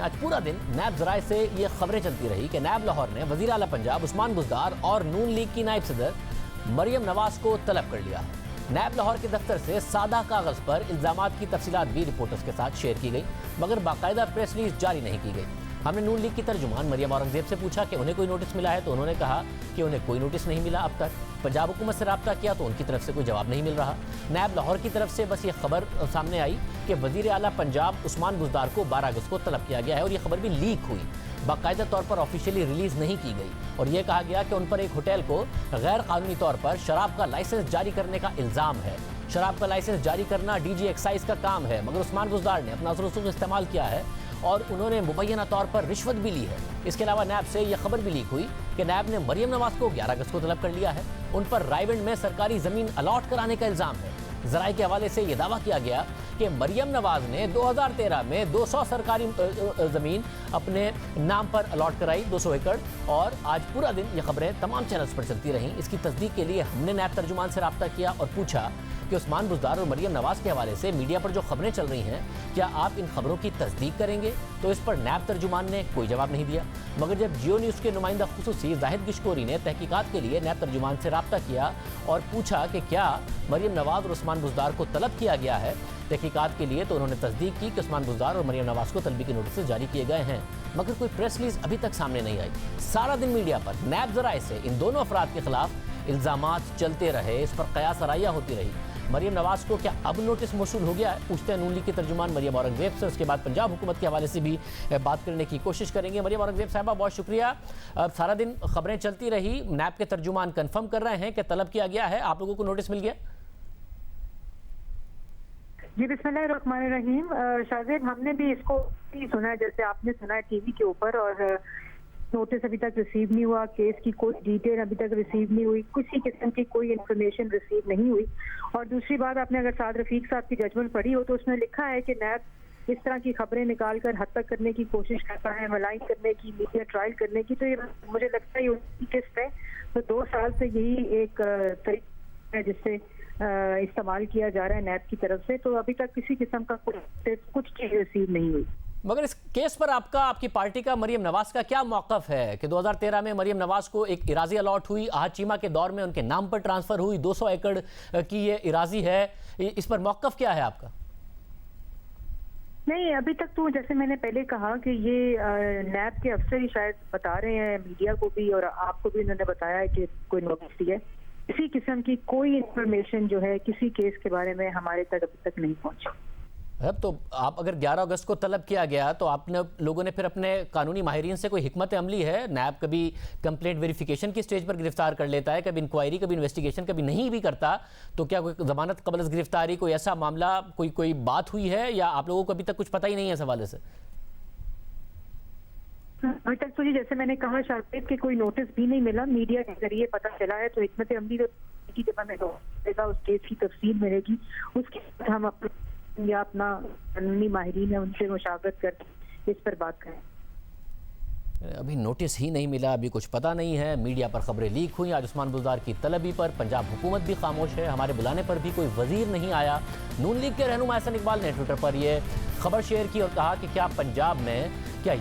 آج پورا دن نیب ذرائع سے یہ خبریں چلتی رہی کہ نیب لاہور نے وزیر اعلیٰ پنجاب عثمان بزدار اور نون لیگ کی نائب صدر مریم نواز کو طلب کر لیا ہے۔ نیب لاہور کے دفتر سے سادہ کاغذ پر الزامات کی تفصیلات بھی رپورٹرز کے ساتھ شیئر کی گئی، مگر باقاعدہ پریس ریلیز جاری نہیں کی گئی۔ ہم نے نون لیگ کی ترجمان مریم اورنگزیب سے پوچھا کہ انہیں کوئی نوٹس ملا ہے تو انہوں نے کہا کہ انہیں کوئی نوٹس نہیں ملا اب تک۔ پنجاب حکومت سے رابطہ کیا تو ان کی طرف سے کوئی جواب نہیں مل رہا۔ نیب لاہور کی طرف سے بس یہ خبر سامنے آئی کہ وزیر اعلیٰ پنجاب عثمان بزدار کو 12 اگست کو طلب کیا گیا ہے، اور یہ خبر بھی لیک ہوئی، باقاعدہ طور پر آفیشیلی ریلیز نہیں کی گئی، اور یہ کہا گیا کہ ان پر ایک ہوٹل کو غیر قانونی طور پر شراب کا لائسنس جاری کرنے کا الزام ہے۔ شراب کا لائسنس جاری کرنا ڈی جی ایکسائز کا کام ہے، مگر عثمان بزدار نے اپنا اثر و رسوخ استعمال کیا ہے اور انہوں نے مبینہ طور پر رشوت بھی لی ہے۔ اس کے علاوہ نیب سے یہ خبر بھی لیک ہوئی کہ نیب نے مریم نواز کو 11 اگست کو طلب کر لیا ہے۔ ان پر رائیونڈ میں سرکاری زمین الاٹ کرانے کا الزام ہے۔ ذرائع کے حوالے سے یہ دعویٰ کیا گیا کہ مریم نواز نے 2013 میں 200 سرکاری زمین اپنے نام پر الاٹ کرائی، 200 ایکڑ، اور آج پورا دن یہ خبریں تمام چینلز پر چلتی رہیں۔ اس کی تصدیق کے لیے ہم نے نیب ترجمان سے رابطہ کیا اور پوچھا کہ عثمان بزدار اور مریم نواز کے حوالے سے میڈیا پر جو خبریں چل رہی ہیں، کیا آپ ان خبروں کی تصدیق کریں گے؟ تو اس پر نیب ترجمان نے کوئی جواب نہیں دیا، مگر جب جیو نیوز کے نمائندہ خصوصی زاہد گشکوری نے تحقیقات کے لیے نیب ترجمان سے رابطہ کیا اور پوچھا کہ کیا مریم نواز اور عثمان بزدار کو طلب کیا گیا ہے تحقیقات کے لیے، تو انہوں نے تصدیق کی کہ عثمان بزدار اور مریم نواز کو طلبی کے نوٹسز جاری کیے گئے ہیں، مگر کوئی پریس ریلیز ابھی تک سامنے نہیں آئی۔ سارا دن میڈیا پر نیب ذرائع سے ان دونوں افراد کے خلاف الزامات چلتے رہے، اس پر قیاس آرائیاں ہوتی رہی۔ مریم نواز کو کیا اب نوٹس موصول ہو گیا ہے؟ پوچھتے ہیں نون لیگ کی ترجمان مریم اورنگزیب سے، اس کے بعد پنجاب حکومت کے حوالے سے بھی بات کرنے کی کوشش کریں گے۔ مریم اورنگزیب صاحبہ بہت شکریہ۔ سارا دن خبریں چلتی رہی، نیب کے ترجمان کنفرم کر رہے ہیں کہ طلب کیا گیا ہے، آپ لوگوں کو نوٹس مل گیا؟ جی بسم اللہ الرحمن الرحیم۔ شاہزیب، ہم نے بھی اس کو سنا ہے جیسے آپ نے سنا ہے ٹی وی کے اوپر، اور نوٹس ابھی تک ریسیو نہیں ہوا، کیس کی کوئی ڈیٹیل ابھی تک ریسیو نہیں ہوئی، کسی قسم کی کوئی انفارمیشن ریسیو نہیں ہوئی۔ اور دوسری بات، آپ نے اگر سعد رفیق صاحب کی ججمنٹ پڑھی ہو تو اس میں لکھا ہے کہ نیب اس طرح کی خبریں نکال کر حد تک کرنے کی کوشش کرتا ہے، ملائن کرنے کی، میڈیا ٹرائل کرنے کی، تو یہ مجھے لگتا ہے یہ قسط ہے۔ تو 2 سال سے یہی ایک طریقہ ہے جس سے استعمال کیا جا رہا ہے نیب کی طرف سے، تو ابھی تک کسی قسم کا کچھ چیز ریسیو نہیں ہوئی۔ مگر اس کیس پر آپ کی پارٹی کا، مریم نواز کا کیا موقف ہے کہ 2013 میں مریم نواز کو ایک اراضی الاٹ ہوئی، آج چیمہ کے دور میں ان کے نام پر ٹرانسفر ہوئی، 200 ایکڑ کی یہ اراضی ہے، اس پر موقف کیا ہے آپ کا؟ نہیں، ابھی تک تو جیسے میں نے پہلے کہا کہ یہ نیب کے افسر ہی شاید بتا رہے ہیں میڈیا کو بھی، اور آپ کو بھی انہوں نے بتایا ہے کہ کوئی نوٹس دیا ہے۔ کسی قسم کی کوئی انفارمیشن جو ہے کسی کیس کے بارے میں ہمارے تک ابھی تک نہیں پہنچی۔ اب تو آپ اگر 11 اگست کو طلب کیا گیا تو آپ نے لوگوں نے پھر اپنے قانونی ماہرین سے کوئی حکمت عملی ہے؟ نیب کبھی کمپلینٹ ویریفیکیشن کی سٹیج پر گرفتار کر لیتا ہے، کبھی انکوائری، کبھی انویسٹیگیشن، کبھی نہیں بھی کرتا، تو کیا کوئی ضمانت قبل از گرفتاری، کوئی ایسا معاملہ، کوئی بات ہوئی ہے، یا آپ لوگوں کو ابھی تک کچھ پتہ ہی نہیں ہے اس حوالے سے؟ ابھی تک تو جیسے میں نے کہا شاید کہ کوئی نوٹس بھی نہیں ملا، میڈیا کے ذریعے پتہ چلا ہے، تو حکمت عملی کی جب ہمیں اس کیس کی تفصیل ملے گی اس کے بعد ہم یا اپنا قانونی ماہرین ہے ان سے مشاورت کر اس پر بات کریں۔ ابھی نوٹس ہی نہیں ملا، ابھی کچھ پتہ نہیں ہے، میڈیا پر خبریں لیک ہوئیں، آج عثمان بزدار کی طلبی پر پنجاب حکومت بھی خاموش ہے، ہمارے بلانے پر بھی کوئی وزیر نہیں آیا۔ نون لیگ کے رہنما احسن اقبال نے ٹویٹر پر یہ خبر شیئر کی اور کہا کہ کیا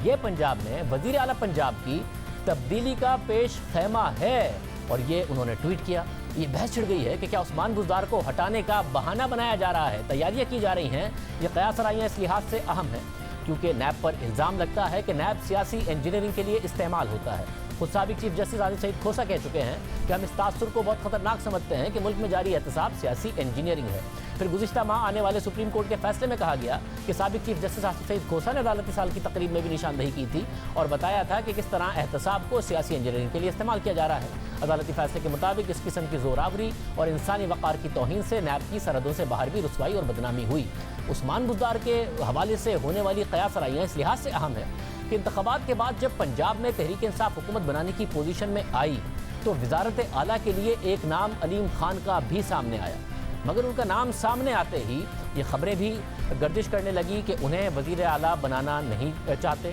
یہ پنجاب میں وزیر اعلیٰ پنجاب کی تبدیلی کا پیش خیمہ ہے، اور یہ انہوں نے ٹویٹ کیا۔ یہ بحث چھڑ گئی ہے کہ کیا عثمان بزدار کو ہٹانے کا بہانہ بنایا جا رہا ہے، تیاریاں کی جا رہی ہیں۔ یہ قیاس آرائیاں اس لحاظ سے اہم ہیں کیونکہ نیب پر الزام لگتا ہے کہ نیب سیاسی انجینئرنگ کے لیے استعمال ہوتا ہے۔ خود سابق چیف جسٹس عادل سعید کھوسا کہہ چکے ہیں کہ ہم اس تاثر کو بہت خطرناک سمجھتے ہیں کہ ملک میں جاری احتساب سیاسی انجینئرنگ ہے۔ پھر گزشتہ ماہ آنے والے سپریم کورٹ کے فیصلے میں کہا گیا کہ سابق چیف جسٹس عادل سعید کھوسا نے عدالتی سال کی تقریب میں بھی نشاندہی کی تھی اور بتایا تھا کہ کس طرح احتساب کو سیاسی انجینئرنگ کے لیے استعمال کیا جا رہا ہے۔ عدالتی فیصلے کے مطابق اس قسم کی زوراوری اور انسانی وقار کی توہین سے نیب کی سرحدوں سے باہر بھی رسوائی اور بدنامی ہوئی۔ عثمان بزدار کے حوالے سے ہونے والی قیاس آرائیاں اس لحاظ سے اہم ہے کہ انتخابات کے بعد جب پنجاب میں تحریک انصاف حکومت بنانے کی پوزیشن میں آئی تو وزارت اعلیٰ کے لیے ایک نام علیم خان کا بھی سامنے آیا، مگر ان کا نام سامنے آتے ہی یہ خبریں بھی گردش کرنے لگی کہ انہیں وزیر اعلیٰ بنانا نہیں چاہتے۔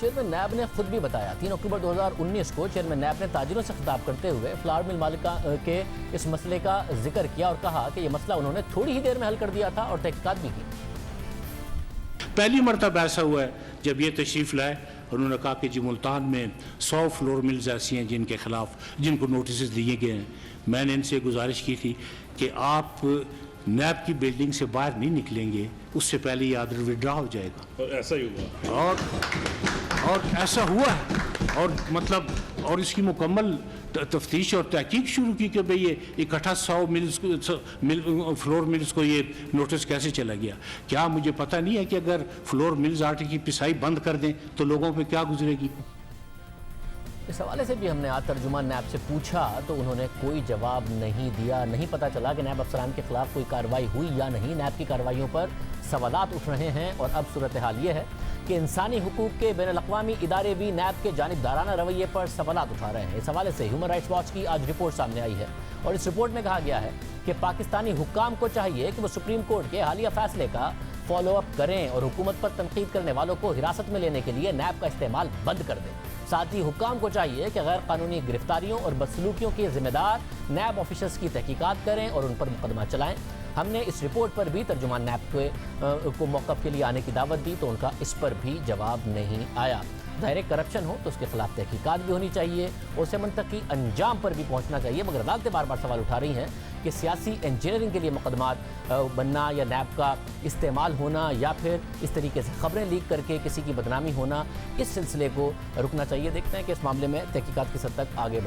چیئرمین نیب نے خود بھی بتایا 3 اکتوبر 2019 کو چیئرمین نیب نے تاجروں سے خطاب کرتے ہوئے فلاور مل مالکان کے اس مسئلے کا ذکر کیا اور کہا کہ یہ مسئلہ انہوں نے تھوڑی ہی دیر میں حل کر دیا تھا اور تحقیقات بھی کی۔ پہلی مرتبہ ایسا ہوا ہے جب یہ تشریف لائے، انہوں نے کہا کہ جی ملتان میں 100 فلور ملز ایسی ہیں جن کے خلاف جن کو نوٹسز دیے گئے ہیں۔ میں نے ان سے گزارش کی تھی کہ آپ نیب کی بلڈنگ سے باہر نہیں نکلیں گے، اس سے پہلے یہ آرڈر وڈرا ہو جائے گا، اور ایسا ہی ہوا اور ایسا ہوا ہے۔ اور مطلب اور اس کی مکمل تفتیش اور تحقیق شروع کی کہ بھئی یہ اکٹھا 100 فلور ملز کو یہ نوٹس کیسے چلا گیا۔ کیا مجھے پتہ نہیں ہے کہ اگر فلور ملز آٹے کی پسائی بند کر دیں تو لوگوں پہ کیا گزرے گی؟ اس حوالے سے بھی ہم نے آج ترجمان نیب سے پوچھا تو انہوں نے کوئی جواب نہیں دیا۔ نہیں پتہ چلا کہ نیب افسران کے خلاف کوئی کارروائی ہوئی یا نہیں۔ نیب کی کارروائیوں پر سوالات اٹھ رہے ہیں اور اب صورتحال یہ ہے کہ انسانی حقوق کے بین الاقوامی ادارے بھی نیب کے جانبدارانہ رویے پر سوالات اٹھا رہے ہیں۔ اس حوالے سے ہیومن رائٹس واچ کی آج رپورٹ سامنے آئی ہے اور اس رپورٹ میں کہا گیا ہے کہ پاکستانی حکام کو چاہیے کہ وہ سپریم کورٹ کے حالیہ فیصلے کا فالو اپ کریں اور حکومت پر تنقید کرنے والوں کو حراست میں لینے کے لیے نیب کا استعمال بند کر دیں۔ ساتھ ہی حکام کو چاہیے کہ غیر قانونی گرفتاریوں اور بدسلوکیوں کے ذمہ دار نیب آفیسرز کی تحقیقات کریں اور ان پر مقدمہ چلائیں۔ ہم نے اس رپورٹ پر بھی ترجمان نیب کو موقف کے لیے آنے کی دعوت دی تو ان کا اس پر بھی جواب نہیں آیا۔ ظاہر کرپشن ہو تو اس کے خلاف تحقیقات بھی ہونی چاہیے اور اسے منطقی انجام پر بھی پہنچنا چاہیے، مگر عدالتیں بار بار سوال اٹھا رہی ہیں کہ سیاسی انجینئرنگ کے لیے مقدمات بننا یا نیب کا استعمال ہونا یا پھر اس طریقے سے خبریں لیک کر کے کسی کی بدنامی ہونا، اس سلسلے کو رکنا چاہیے۔ دیکھتے ہیں کہ اس معاملے میں تحقیقات کس حد تک آگے بڑھتی